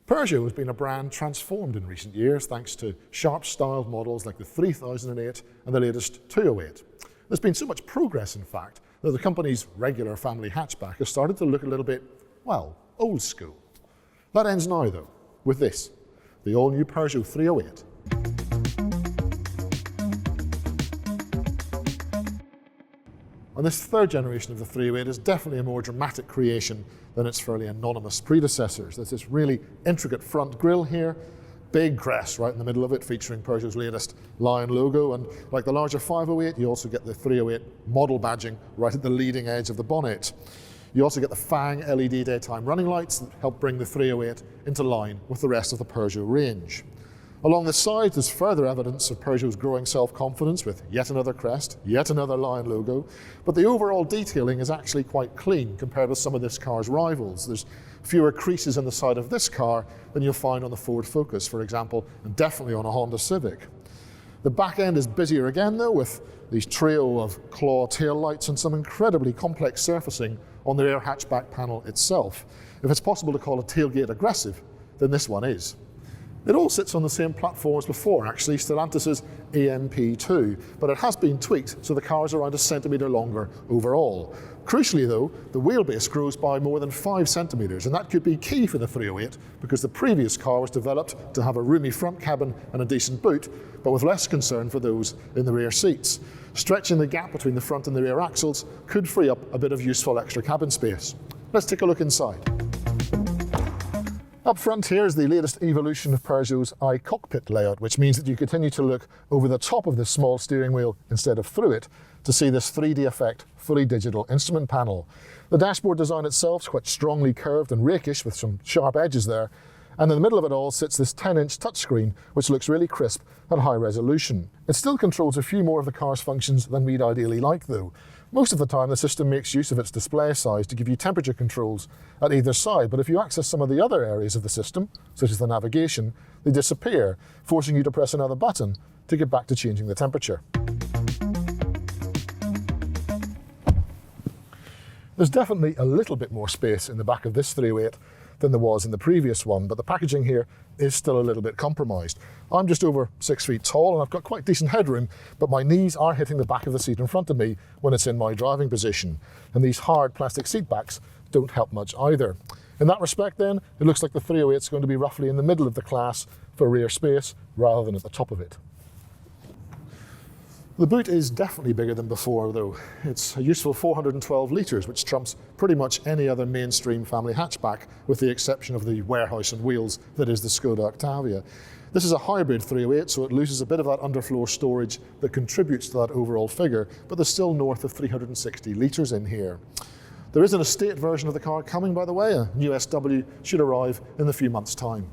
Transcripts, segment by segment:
Peugeot has been a brand transformed in recent years thanks to sharp-styled models like the 3008 and the latest 208. There's been so much progress, in fact, that the company's regular family hatchback has started to look a little bit, well, old school. That ends now, though, with this, the all-new Peugeot 308. And this third generation of the 308 is definitely a more dramatic creation than its fairly anonymous predecessors. There's this really intricate front grille here, big crest right in the middle of it featuring Peugeot's latest lion logo, and like the larger 508 you also get the 308 model badging right at the leading edge of the bonnet. You also get the Fang LED daytime running lights that help bring the 308 into line with the rest of the Peugeot range. Along the sides, there's further evidence of Peugeot's growing self-confidence with yet another crest, yet another lion logo, but the overall detailing is actually quite clean compared with some of this car's rivals. There's fewer creases on the side of this car than you'll find on the Ford Focus, for example, and definitely on a Honda Civic. The back end is busier again, though, with these trio of claw tail lights and some incredibly complex surfacing on the rear hatchback panel itself. If it's possible to call a tailgate aggressive, then this one is. It all sits on the same platform as before, actually, Stellantis' AMP2, but it has been tweaked so the car is around a centimetre longer overall. Crucially though, the wheelbase grows by more than 5 centimetres, and that could be key for the 308 because the previous car was developed to have a roomy front cabin and a decent boot, but with less concern for those in the rear seats. Stretching the gap between the front and the rear axles could free up a bit of useful extra cabin space. Let's take a look inside. Up front here is the latest evolution of Peugeot's iCockpit layout, which means that you continue to look over the top of this small steering wheel instead of through it to see this 3D effect, fully digital instrument panel. The dashboard design itself is quite strongly curved and rakish with some sharp edges there, and in the middle of it all sits this 10-inch touchscreen which looks really crisp and high resolution. It still controls a few more of the car's functions than we'd ideally like though. Most of the time the system makes use of its display size to give you temperature controls at either side, but if you access some of the other areas of the system, such as the navigation, they disappear, forcing you to press another button to get back to changing the temperature. There's definitely a little bit more space in the back of this 308 than there was in the previous one, but the packaging here is still a little bit compromised. I'm just over 6 feet tall and I've got quite decent headroom, but my knees are hitting the back of the seat in front of me when it's in my driving position, and these hard plastic seat backs don't help much either. In that respect then, it looks like the 308 is going to be roughly in the middle of the class for rear space rather than at the top of it. The boot is definitely bigger than before though. It's a useful 412 litres, which trumps pretty much any other mainstream family hatchback with the exception of the warehouse and wheels that is the Skoda Octavia. This is a hybrid 308, so it loses a bit of that underfloor storage that contributes to that overall figure, but there's still north of 360 litres in here. There is an estate version of the car coming, by the way. A new SW should arrive in a few months' time.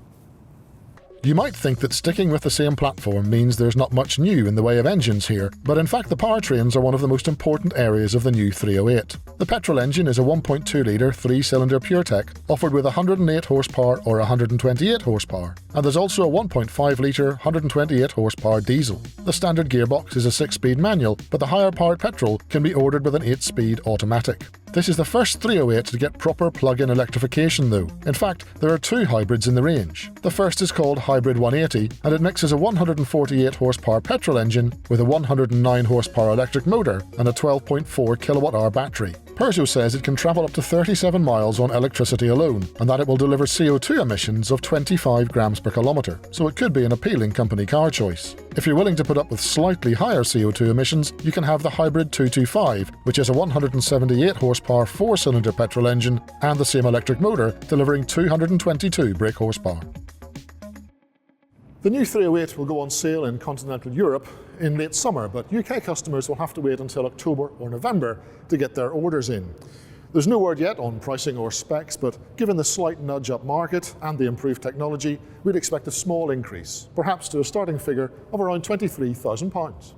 You might think that sticking with the same platform means there's not much new in the way of engines here, but in fact the powertrains are one of the most important areas of the new 308. The petrol engine is a 1.2-litre 3-cylinder PureTech offered with 108 horsepower or 128 horsepower, and there's also a 1.5-litre 128 horsepower diesel. The standard gearbox is a 6-speed manual, but the higher powered petrol can be ordered with an 8-speed automatic. This is the first 308 to get proper plug-in electrification though. In fact, there are 2 hybrids in the range. The first is called Hybrid 180, and it mixes a 148 horsepower petrol engine with a 109 horsepower electric motor and a 12.4 kilowatt-hour battery. Peugeot says it can travel up to 37 miles on electricity alone, and that it will deliver CO2 emissions of 25 grams per kilometre, so it could be an appealing company car choice. If you're willing to put up with slightly higher CO2 emissions, you can have the Hybrid 225, which is a 178 horsepower 4-cylinder petrol engine and the same electric motor, delivering 222 brake horsepower. The new 308 will go on sale in continental Europe in late summer, but UK customers will have to wait until October or November to get their orders in. There's no word yet on pricing or specs, but given the slight nudge up market and the improved technology, we'd expect a small increase, perhaps to a starting figure of around £23,000.